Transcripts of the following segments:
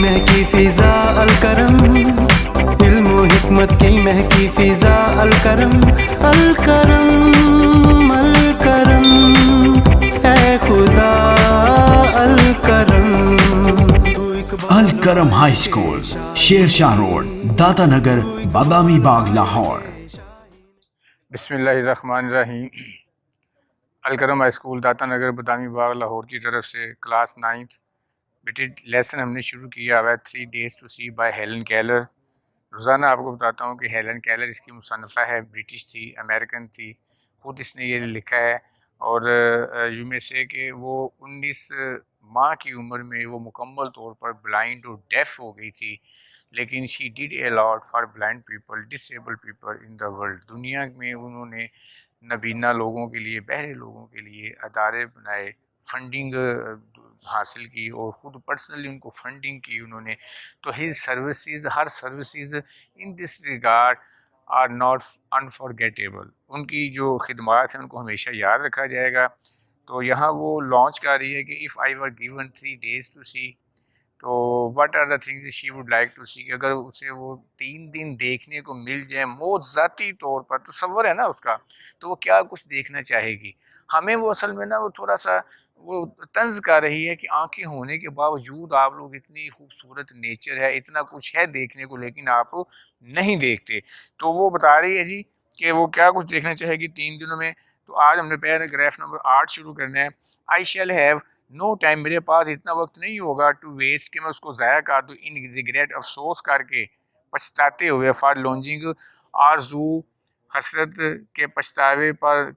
महकी फ़िज़ा अलकरम, इल्म व हिकमत की महकी फ़िज़ा अलकरम, अलकरम अलकरम ऐ खुदा अलकरम। अल करम हाई स्कूल, शेरशाह रोड, दाता नगर, बादामी बाग, लाहौर। बिस्मिल्लाहिर्रहमानिर्रहीम। अलकरम हाई स्कूल दाता नगर बादामी बाग लाहौर की तरफ से क्लास 9th बेटे लेसन हमने शुरू किया हुआ है 3 days to see by Helen Keller. रोज़ाना आपको बताता हूँ कि हेलन केलर इसकी मुसन्निफ़ा है, ब्रिटिश थी, अमेरिकन थी, ख़ुद इसने ये लिखा है। और यू में से कि वो 19 माह की उम्र में वो मुकम्मल तौर पर ब्लाइंड और डेफ हो गई थी, लेकिन she did a lot for blind people, disabled people in the world. दुनिया में उन्होंने नबीना लोगों के लिए, बहरे लोगों के लिए अदारे बनाए, फंडिंग हासिल की और ख़ुद पर्सनली उनको फंडिंग की उन्होंने। तो his services, her services in this regard are not unforgettable. उनकी जो खिदमात हैं उनको हमेशा याद रखा जाएगा। तो यहाँ वो लॉन्च कर रही है कि if I were given 3 days to see, तो what are the things she would like to see. अगर उसे वो 3 दिन देखने को मिल जाए ज़ाती तौर पर, तसव्वुर है ना उसका, तो वो क्या कुछ देखना चाहेगी। हमें वो असल में ना वो थोड़ा सा वो तंज कर रही है कि आंखें होने के बावजूद आप लोग, इतनी खूबसूरत नेचर है, इतना कुछ है देखने को, लेकिन आप नहीं देखते। तो वो बता रही है जी कि वो क्या कुछ देखना चाहेगी 3 दिनों में। तो आज हमने पैराग्राफ नंबर 8 शुरू करना है। आई शैल हैव नो टाइम, मेरे पास इतना वक्त नहीं होगा टू वेस्ट कि मैं उसको ज़ाया कर दूँ, इन रिग्रेट, अफसोस करके, पछताते हुए, फॉर लॉन्जिंग आरजू, हसरत के पछतावे पर,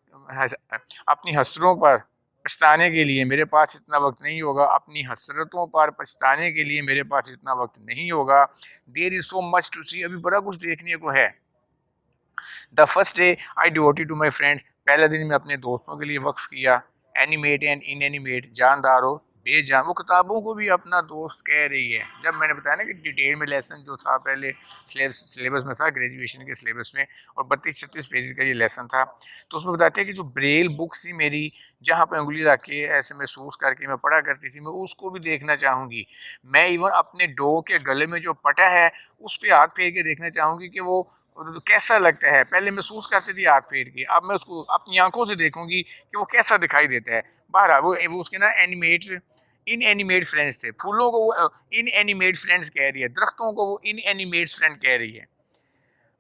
अपनी हसरों पर पछताने के लिए मेरे पास इतना वक्त नहीं होगा, अपनी हसरतों पर पछताने के लिए मेरे पास इतना वक्त नहीं होगा। There is so much to see, अभी बड़ा कुछ देखने को है। The first day I devoted to my friends, पहले दिन मैं अपने दोस्तों के लिए वक्फ किया। एनिमेट एंड इन एनिमेट, जानदार हो बेजान, वो किताबों को भी अपना दोस्त कह रही है। जब मैंने बताया ना कि डिटेल में लेसन जो था पहले सिलेबस में था, ग्रेजुएशन के सिलेबस में, और 32-36 पेज का ये लेसन था। तो उसमें बताते हैं कि जो ब्रेल बुक्स थी मेरी, जहाँ पे उंगली रख के ऐसे महसूस करके मैं पढ़ा करती थी, मैं उसको भी देखना चाहूँगी। मैं इवन अपने डो के गले में जो पटा है उस पर हाथ फेर के देखना चाहूँगी कि वो कैसा लगता है। पहले महसूस करती थी हाथ फेर के, अब मैं उसको अपनी आंखों से देखूंगी कि वो कैसा दिखाई देता है। बहरहाल वो उसके ना एनिमेट, इन एनिमेट फ्रेंड्स थे। फूलों को वो इन एनिमेट फ्रेंड्स कह रही है, दरख्तों को वो इन एनिमेट फ्रेंड कह रही है।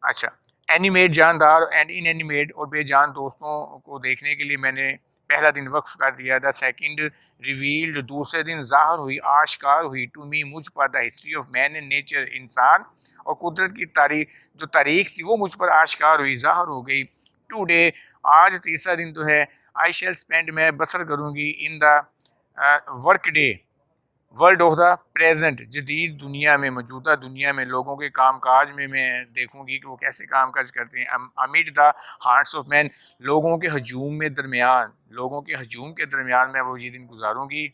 अच्छा, एनिमेट जानदार एंड इन एनिमेट और बेजान दोस्तों को देखने के लिए मैंने पहला दिन वक्फ कर दिया। द सेकंड रिवील्ड, दूसरे दिन ज़ाहिर हुई, आश्कार हुई, टू मी, मुझ पर, the history of man and nature, इंसान और कुदरत की तारीख थी वो मुझ पर आश्कार हुई, ज़ाहिर हो गई। टुडे, आज तीसरा दिन तो है। आई शैल स्पेंड, मैं बसर करूँगी, in the work day, world of the present, जदीद दुनिया में, मौजूदा दुनिया में, लोगों के काम काज में मैं देखूंगी कि वो कैसे काम काज करते हैं। Amid the hearts of man, लोगों के हजूम में दरमियान, लोगों के हजूम के दरमियान मैं वो ये दिन गुजारूंगी।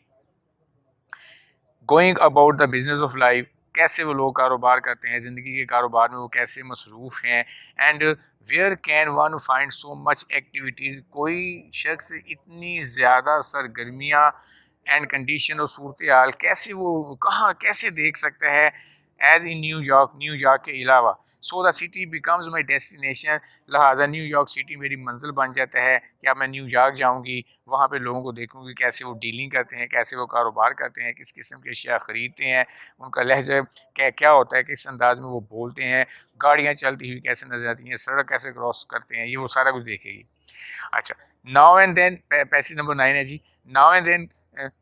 Going about the business of life, कैसे वो लोग कारोबार करते हैं, ज़िंदगी के कारोबार में वो कैसे मसरूफ़ हैं। And where can one find so much activities, कोई शख्स इतनी ज़्यादा सरगर्मियाँ एंड कंडीशन और सूरत हाल कैसे वो कहाँ कैसे देख सकता है। एज इन न्यूयॉर्क, न्यूयॉर्क के अलावा। So the city becomes my destination, लिहाजा न्यूयॉर्क सिटी मेरी मंजिल बन जाता है कि अब मैं न्यूयॉर्क जाऊंगी, वहाँ पे लोगों को देखूंगी कैसे वो डीलिंग करते हैं, कैसे वो कारोबार करते हैं, किस किस्म की अशिया ख़रीदते हैं, उनका लहजा क्या क्या होता है, किस अंदाज में वो बोलते हैं, गाड़ियाँ चलती हुई कैसे नजर आती हैं, सड़क कैसे क्रॉस करते हैं, ये वो सारा कुछ देखेगी। अच्छा, now and then, passage number 9 है जी। नाउ एंड देन,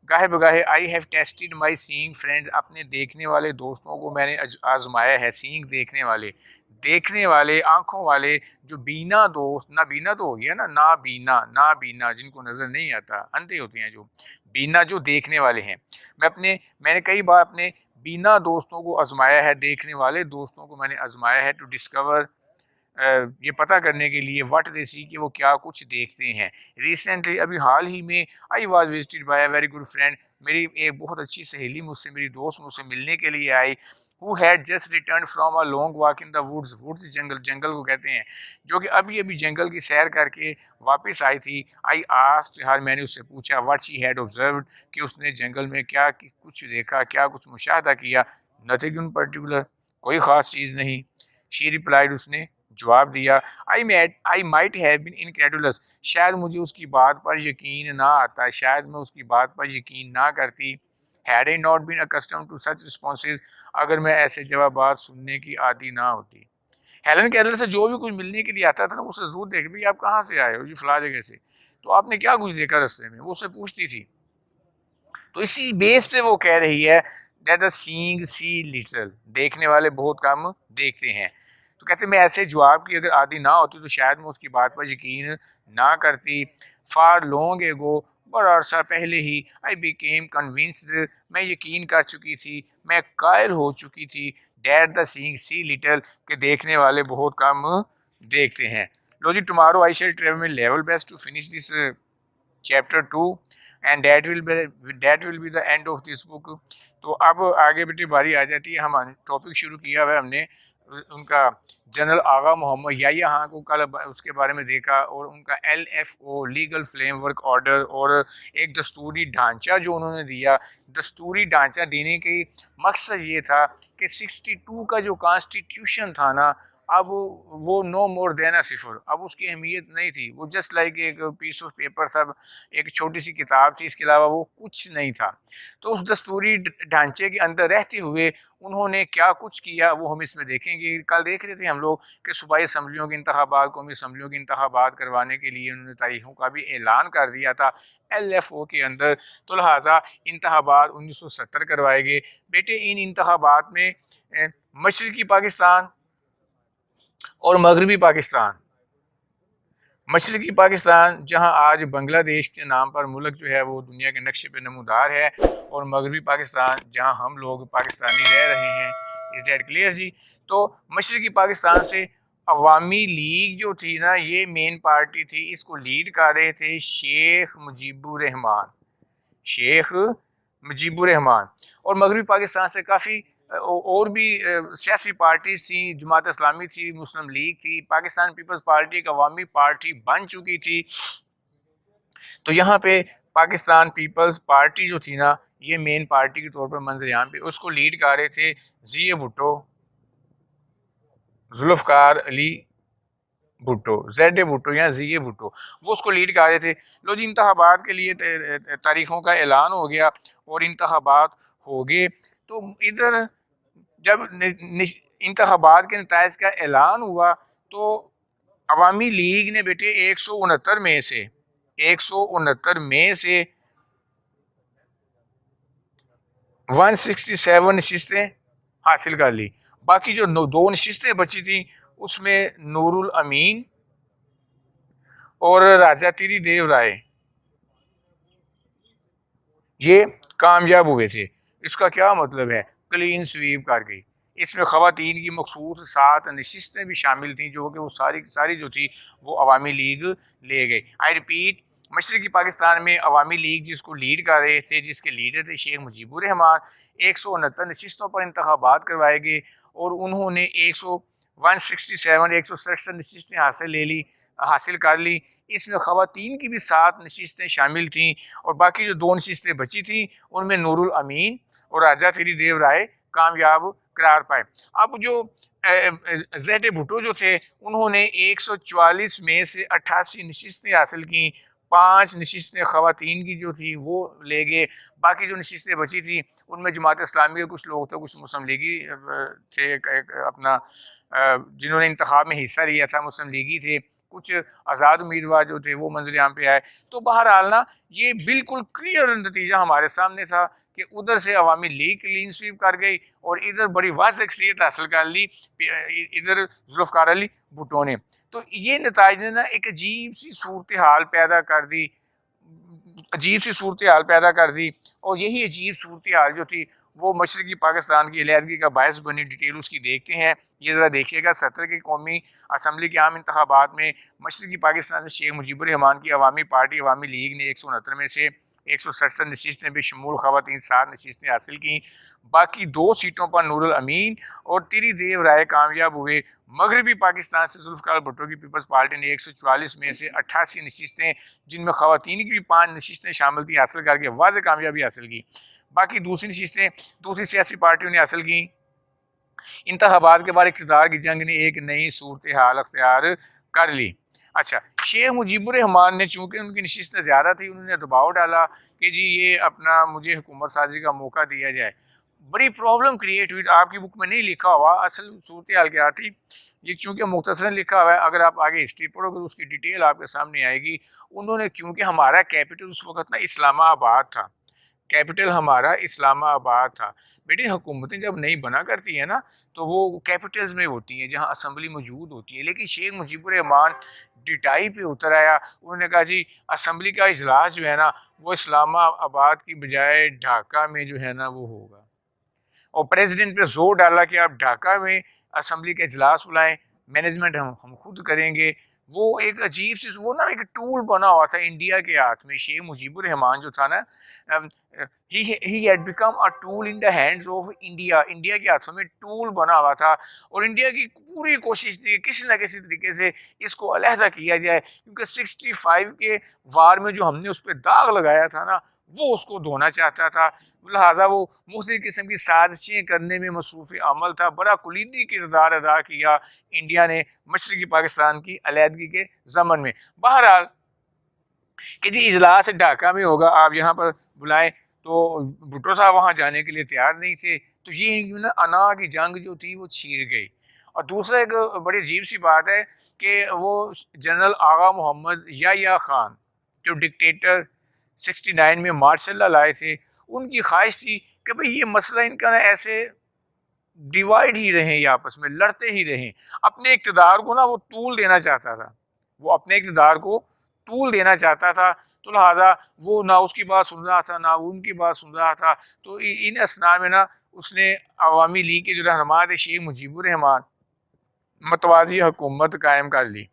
गाहे बगाहे, I have tested my seeing friends, अपने देखने वाले दोस्तों को मैंने आजमाया है। सीइंग देखने वाले आंखों वाले, जो बीना दोस्त, ना बीना तो हो गया ना बीना जिनको नज़र नहीं आता, अंधे होते हैं, जो बीना जो देखने वाले हैं। मैंने कई बार अपने बीना दोस्तों को आजमाया है, देखने वाले दोस्तों को मैंने आजमाया है, टू डिस्कवर, ये पता करने के लिए, व्हाट दे सी, कि वो क्या कुछ देखते हैं। रिसेंटली, अभी हाल ही में, I was visited by a very good friend, मेरी एक बहुत अच्छी सहेली मेरी दोस्त मुझसे मिलने के लिए आई। Who had just return from a long walk in the woods, woods जंगल को कहते हैं, जो कि अभी अभी जंगल की सैर करके वापस आई थी। आई आस्क्ड हर, मैंने उससे पूछा, व्हाट शी हैड ऑब्जर्व्ड, कि उसने जंगल में क्या कुछ देखा, क्या कुछ मुशाहदा किया। नथिंग इन पर्टिकुलर, कोई ख़ास चीज़ नहीं। शी रिप्लाइड, उसने जवाब दिया, I might have been incredulous, शायद मुझे उसकी बात पर यकीन ना आता, शायद मैं उसकी बात पर यकीन ना करती। Had I not been accustomed to such responses, अगर मैं ऐसे जवाबात सुनने की आदी ना होती। हेलन केलर से जो भी कुछ मिलने के लिए आता था ना, उससे जरूर देख, भाई आप कहाँ से आए हो, जी फला जगह से, तो आपने क्या कुछ देखा रास्ते में, वो उससे पूछती थी। तो इसी बेस पे वो कह रही है that the seeing see little, देखने वाले बहुत कम देखते हैं। तो कहते मैं ऐसे जवाब की अगर आदी ना होती तो शायद मैं उसकी बात पर यकीन ना करती। फार लॉन्ग एगो, बड़ा अरसा पहले ही, आई बिकेम कन्विंस्ड, मैं यकीन कर चुकी थी, मैं कायल हो चुकी थी, that the seeing see little, के देखने वाले बहुत कम देखते हैं। लो जी, tomorrow I shall try my level best to finish this chapter 2 and that will be the end of this book. तो अब आगे बेटी बारी आ जाती है, हम टॉपिक शुरू किया हुआ है हमने उनका जनरल आगा मोहम्मद याहिया खां को, कल उसके बारे में देखा, और उनका LFO लीगल फ्रेमवर्क ऑर्डर, और एक दस्तूरी ढांचा जो उन्होंने दिया। दस्तूरी ढांचा देने के मकसद ये था कि 62 का जो कॉन्स्टिट्यूशन था ना, अब वो नो मोर देन अ सिफर, अब उसकी अहमियत नहीं थी, वो जस्ट लाइक एक पीस ऑफ पेपर था, एक छोटी सी किताब थी, इसके अलावा वो कुछ नहीं था। तो उस दस्तूरी ढांचे के अंदर रहते हुए उन्होंने क्या कुछ किया वो हम इसमें देखेंगे। कल देख रहे थे हम लोग कि सूबाई असम्बलियों के इंतखाबात, कौमी असम्बलियों के इंतखाबात करवाने के लिए उन्होंने तारीखों का भी ऐलान कर दिया था LFO के अंदर। तो लिहाजा इंतखाबात 1970 करवाए गए। बेटे इन इंतखाबात में मशरकी पाकिस्तान और मगरबी पाकिस्तान, मशरकी पाकिस्तान जहां आज बांग्लादेश के नाम पर मुल्क जो है वो दुनिया के नक्शे पे नमूदार है, और मगरबी पाकिस्तान जहां हम लोग पाकिस्तानी रह रहे हैं। इज़ दैट क्लियर जी? तो मशरकी पाकिस्तान से अवामी लीग जो थी ना, ये मेन पार्टी थी, इसको लीड कर रहे थे शेख मुजीबुर रहमान, शेख मुजीबुर रहमान। और मगरबी पाकिस्तान से काफ़ी और भी सियासी पार्टीज थी, जमात इस्लामी थी, मुस्लिम लीग थी, पाकिस्तान पीपल्स पार्टी एक अवामी पार्टी बन चुकी थी। तो यहाँ पे पाकिस्तान पीपल्स पार्टी जो थी ना, ये मेन पार्टी के तौर पर मंजर यहाँ पे, उसको लीड कर रहे थे जिया भुट्टो, जुल्फ़कार अली भुट्टो, जेड भुट्टो या जी भुट्टो, वो उसको लीड कर रहे थे। लो जी, इंतखाबात के लिए तारीखों का ऐलान हो गया और इंतखाबात हो गए। तो इधर जब इंतखाबात के नताइज का ऐलान हुआ तो अवामी लीग ने बेटे 169 में से 167 नशिस्तें हासिल कर ली। बाकी जो दो नशिस्तें बची थी उसमें नूरुल अमीन और राजा तीरी देव राय ये कामयाब हुए थे। इसका क्या मतलब है? क्लीन स्वीप कर गई। इसमें ख़वातीन की मखसूस 7 नशिस्तें भी शामिल थी, जो कि वो सारी जो थी वो अवामी लीग ले गई। आई रिपीट, मशरक़ी पाकिस्तान में अवामी लीग जिसको लीड कर रहे थे, जिसके लीडर थे शेख मुजीबुर रहमान, 169 नशिस्तों पर इंतखाबात करवाए गए और उन्होंने 167 नशिस्तें हासिल कर ली। इसमें ख़वातीन की भी 7 नशिस्तें शामिल थीं और बाकी जो 2 नशिस्तें बची थीं उनमें नूरुल अमीन और राजा तीरी देव राय कामयाब करार पाए। अब जो जेड भुट्टो जो थे उन्होंने 144 में से 88 नशिस्तें हासिल की, 5 नशिस्तें ख़वातीन की जो थी वो ले गए। बाकी जो नशिस्तें बची थी उनमें जमात इस्लामी के कुछ लोग थे, कुछ मुस्लिम लीगी थे, अपना जिन्होंने इंतखाब में हिस्सा लिया था मुस्लिम लीगी थे, कुछ आज़ाद उम्मीदवार जो थे वो मंजर आम पे आए। तो बहरहाल ना, ये बिल्कुल क्लियर नतीजा हमारे सामने था कि उधर से अवामी लीग क्लीन स्वीप कर गई और इधर बड़ी वाज़ अक्सरियत हासिल कर ली इधर जुल्फ़कार अली भुट्टो ने। तो ये नताइज ने ना एक अजीब सी सूरत हाल पैदा कर दी, और यही अजीब सूरत हाल जो थी वो मशरक़ी पाकिस्तान की अलहदगी का बायस बनी। डिटेल उसकी देखते हैं, ये ज़रा देखिएगा। 70 की कौमी असम्बली के आम इंतखाबात में मशरक़ी पाकिस्तान से शेख मुजीबुर रहमान की अवामी पार्टी अवामी लीग ने 169 में से 167 नशिस्तें बेशमूल ख़वातीन 7 नशिस्तें हासिल की। बाकी 2 सीटों पर नूरुल अमीन और तीरी देव राय कामयाब हुए। मगरबी पाकिस्तान से जुल्फ़कार भुट्टो की पीपल्स पार्टी ने 144 में से 88 नशिस्तें, जिनमें ख़वातीन की भी 5 नशिस्तें शामिल थी, हासिल करके वाज़ कामयाबी हासिल की। बाकी दूसरी नशिस्तें दूसरी सियासी पार्टियों ने हासिल की। इंतखाबात के बाद इक़्तिदार की जंग ने एक नई सूरत हाल अख्तियार कर ली। अच्छा, शेख मुजीबुर रहमान ने चूँकि उनकी नशिस्तें ज़्यादा थी, उन्होंने दबाव डाला कि जी ये अपना मुझे हुकूमत साजी का मौका दिया जाए। बड़ी प्रॉब्लम क्रिएट हुई। आपकी बुक में नहीं लिखा हुआ असल सूरत हाल क्या थी, ये चूँकि मुख्तसरन लिखा हुआ है, अगर आप आगे हिस्ट्री पढ़ोगे तो उसकी डिटेल आपके सामने आएगी। उन्होंने, क्योंकि हमारा कैपिटल उस वक्त ना इस्लामाबाद था, कैपिटल हमारा इस्लामाबाद था। बेटी हुकूमतें जब नहीं बना करती है ना तो वो कैपिटल्स में होती हैं जहाँ असम्बली मौजूद होती है। लेकिन शेख मुजीबुर रहमान डिटाई पे उतर आया, उन्होंने कहा जी असम्बली का इजलास जो है ना वो इस्लामाबाद की बजाय ढाका में जो है ना वो होगा। और प्रेसिडेंट पे जोर डाला कि आप ढाका में असम्बली का इजलास बुलाएं, मैनेजमेंट हम खुद करेंगे। वो एक अजीब सी, वो ना एक टूल बना हुआ था इंडिया के हाथ में। शेख मुजीबुर रहमान जो था ना, he had become a tool in the hands of India. India के हाथों में टूल बना हुआ था और इंडिया की पूरी कोशिश थी किसी न किसी तरीके से इसको अलहदा किया जाए, क्योंकि 65 के वार में जो हमने उस पर दाग लगाया था ना वो उसको धोना चाहता था। लिहाजा वो मुख्तलिफ किस्म की साजिशें करने में मसरूफ़ अमल था। बड़ा कुलीदी किरदार अदा किया इंडिया ने मशरक़ी पाकिस्तान की अलहदगी के ज़मन में। बहरहाल कि जी इजलास ढाका में होगा, आप यहाँ पर बुलाएं, तो भुट्टो साहब वहाँ जाने के लिए तैयार नहीं थे। तो ये ना अना की जंग जो थी वो छिड़ गई। और दूसरा एक बड़ी अजीब सी बात है कि वो जनरल आगा मोहम्मद याह्या खान जो डिक्टेटर 69 में मार्शल लॉ लाए थे, उनकी ख्वाहिश थी कि भाई ये मसला इनका ना ऐसे डिवाइड ही रहें, ये आपस में लड़ते ही रहें। अपने इक़्तिदार को ना वो टूल देना चाहता था, वो अपने इक़्तिदार को टूल देना चाहता था। तो लिहाजा वो ना उसकी बात सुन रहा था ना उनकी बात सुन रहा था। तो इन असना में ना उसने अवामी लीग के जो रहनुमा थे शेख मुजीबुर रहमान, मतवाज़ी हुकूमत कायम कर ली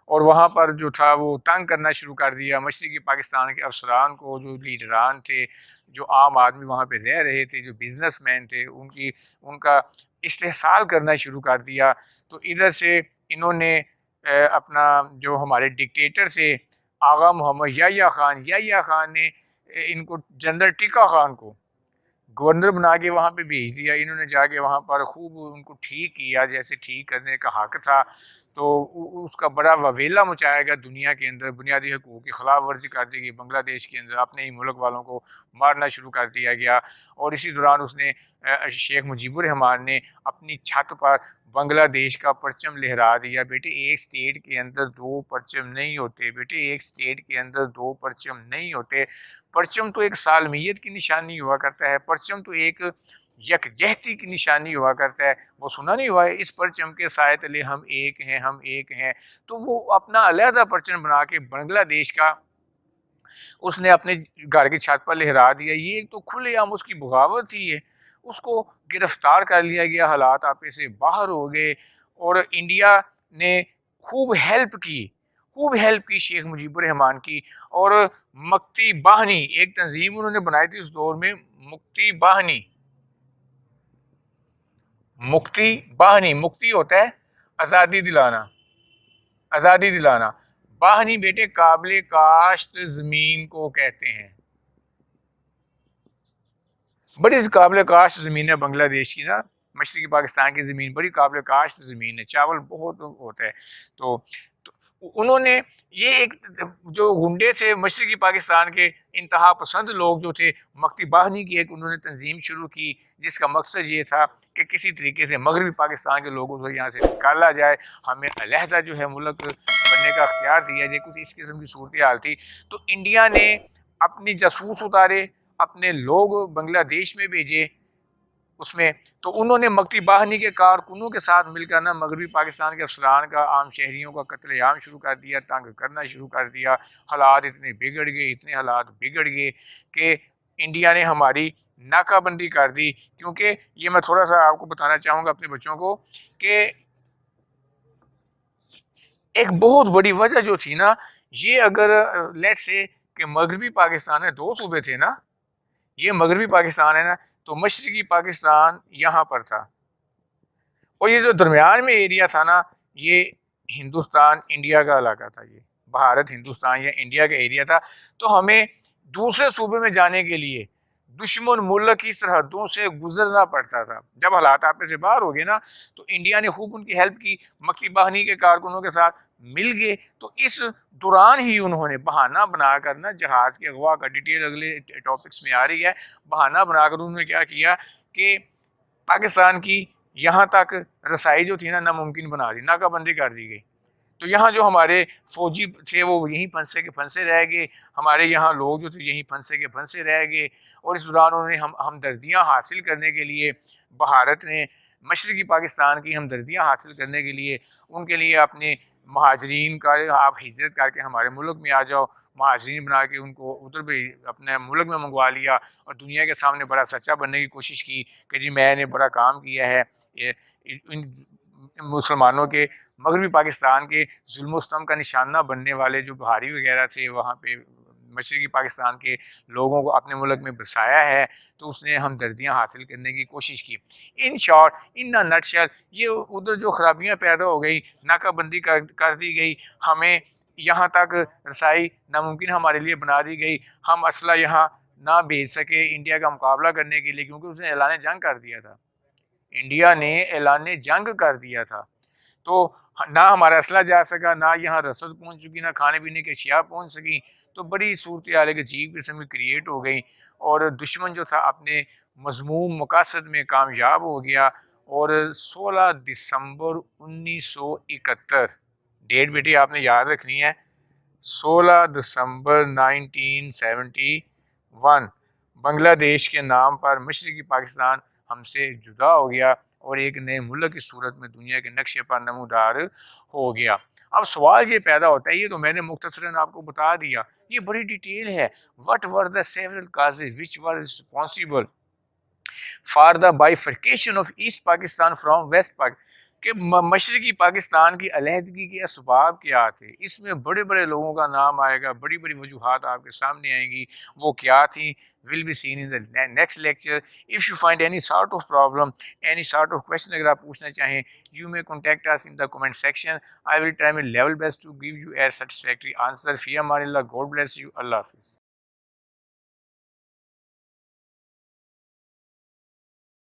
और वहाँ पर जो था वो तंग करना शुरू कर दिया मशरक़ी पाकिस्तान के अफसरान को, जो लीडरान थे, जो आम आदमी वहाँ पे रह रहे थे, जो बिजनेसमैन थे, उनका इस्तेहसाल करना शुरू कर दिया। तो इधर से इन्होंने अपना जो हमारे डिक्टेटर थे आगा मोहम्मद याह्या खान ने इनको जनरल टिक्का खान को गवर्नर बना के वहाँ पे भेज दिया। इन्होंने जाके वहाँ पर खूब उनको ठीक किया जैसे ठीक करने का हक था। तो उसका बड़ा ववेला मचाया गया दुनिया के अंदर, बुनियादी हकूक़ की खिलाफ वर्जी कर दी गई। बांग्लादेश के अंदर अपने ही मुल्क वालों को मारना शुरू कर दिया गया। और इसी दौरान उसने शेख मुजीबुर रहमान ने अपनी छत पर बांग्लादेश का परचम लहरा दिया। बेटे एक स्टेट के अंदर दो परचम नहीं होते, बेटे एक स्टेट के अंदर दो परचम नहीं होते। परचम तो एक सालमियत की निशानी हुआ करता है, परचम तो एक यकजहती की निशानी हुआ करता है। वो सुना नहीं हुआ है, इस परचम के साए तले हम एक हैं, हम एक हैं। तो वो अपना अलहदा परचम बना के बांग्लादेश का उसने अपने घर की छत पर लहरा दिया। ये एक तो खुलेआम उसकी बगावत ही है। उसको गिरफ्तार कर लिया गया, हालात आपे से बाहर हो गए और इंडिया ने खूब हेल्प की शेख मुजीबुर रहमान की। और मक्ती बाहनी एक तंजीम उन्होंने बनाई थी उस दौर में, मुक्ति होता है आज़ादी दिलाना, बाहनी बेटे काबिल काश्त ज़मीन को कहते हैं। बड़ी काबिल काश्त ज़मीन है बांग्लादेश की ना, मशरक़ी पाकिस्तान की ज़मीन बड़ी काबिल काश्त ज़मीन है, चावल बहुत होता है। तो उन्होंने ये एक जो गुंडे थे मशरक़ी पाकिस्तान के इंतहा पसंद लोग जो थे, मक्ती बाहनी की एक उन्होंने तंजीम शुरू की जिसका मकसद ये था कि किसी तरीके से मगरबी पाकिस्तान के लोगों को यहाँ से निकाला जाए, हमें अलहदा जो है मुल्क बनने का अख्तियार दिया जाए। कुछ इस किस्म की सूरत हाल थी। तो इंडिया ने अपनी जासूस उतारे, अपने लोग बांग्लादेश में भेजे उसमें। तो उन्होंने मक्ती बाहनी के कारकुनों के साथ मिलकर ना मगरबी पाकिस्तान के अफसरान का, आम शहरियों का कत्लेआम शुरू कर दिया, तंग करना शुरू कर दिया। हालात इतने बिगड़ गए कि इंडिया ने हमारी नाकाबंदी कर दी। क्योंकि ये मैं थोड़ा सा आपको बताना चाहूँगा अपने बच्चों को कि एक बहुत बड़ी वजह जो थी ना, ये अगर लेट्स से कि मगरबी पाकिस्तान में दो सूबे थे ना, ये मगरबी पाकिस्तान है ना, तो मशरक़ी पाकिस्तान यहाँ पर था और ये जो दरमियान में एरिया था ना, ये हिंदुस्तान इंडिया का इलाका था, ये भारत हिंदुस्तान या इंडिया का एरिया था। तो हमें दूसरे सूबे में जाने के लिए दुश्मन मुल्क की सरहदों से गुजरना पड़ता था। जब हालात आप से बाहर हो गए ना, तो इंडिया ने खूब उनकी हेल्प की, मक्की बाहिनी के कारकुनों के साथ मिल गए। तो इस दौरान ही उन्होंने बहाना बनाकर ना, जहाज़ के अगवा का डिटेल अगले टॉपिक्स में आ रही है, बहाना बनाकर उन्होंने क्या किया कि पाकिस्तान की यहाँ तक रसाई जो थी ना, नामुमकिन बना दी, नाकाबंदी कर दी गई। तो यहाँ जो हमारे फौजी थे वो यहीं फंसे के फंसे रह गए, हमारे यहाँ लोग जो थे यहीं फंसे के फंसे रह गए। और इस दौरान उन्होंने हम हमदर्दियाँ हासिल करने के लिए, भारत ने मशरक़ी पाकिस्तान की हमदर्दियाँ हासिल करने के लिए उनके लिए अपने महाजरीन का, आप हिजरत करके हमारे मुल्क में आ जाओ, महाजरीन बना के उनको उधर भी अपने मुल्क में मंगवा लिया और दुनिया के सामने बड़ा सच्चा बनने की कोशिश की कि जी मैंने बड़ा काम किया है। इन मुसलमानों के, मगरबी पाकिस्तान के जुल्म-ओ-सितम का निशाना बनने वाले जो बहारी वगैरह थे वहाँ पे मशरक़ी पाकिस्तान के लोगों को अपने मुल्क में बसाया है। तो उसने हमदर्दियाँ हासिल करने की कोशिश की। In short, in a nutshell, ये उधर जो ख़राबियाँ पैदा हो गई, नाकाबंदी कर दी गई, हमें यहाँ तक रसाई नामुमकिन हमारे लिए बना दी गई, हम असला यहाँ ना भेज सके इंडिया का मुकाबला करने के लिए, क्योंकि उसने ऐलान जंग कर दिया था। इंडिया ने ऐलान जंग कर दिया था। तो ना हमारा असला जा सका, ना यहाँ रसद पहुँच चुकी, ना खाने पीने की अशिया पहुँच सकी। तो बड़ी सूरत हाल एक अजीब किस्म की क्रिएट हो गई और दुश्मन जो था अपने मज़मूम मकासद में कामयाब हो गया। और 16 दिसंबर 1971, डेट बेटी आपने याद रखनी है, 16 दिसंबर 1971, बांग्लादेश के नाम पर मशरक़ी पाकिस्तान हमसे जुदा हो गया और एक नए मुल्क की सूरत में दुनिया के नक्शे पर नमूदार हो गया। अब सवाल ये पैदा होता है, ये तो मैंने मुख्तसरन आपको बता दिया, ये बड़ी डिटेल है। What were the several causes which were responsible for the bifurcation of East Pakistan from West Pakistan, कि मशरक़ी पाकिस्तान की अलहदगी के असबाब क्या थे। इसमें बड़े बड़े लोगों का नाम आएगा, बड़ी बड़ी वजूहात आपके सामने आएंगी, वो क्या थी, will be seen in the next lecture. If you find any sort of problem, any sort of question अगर आप पूछना चाहें, you may contact us in the comment section. I will try my level best to give you a satisfactory answer. फ़ी अमानिल्लाह, God bless you, अल्लाह हाफ़िज़।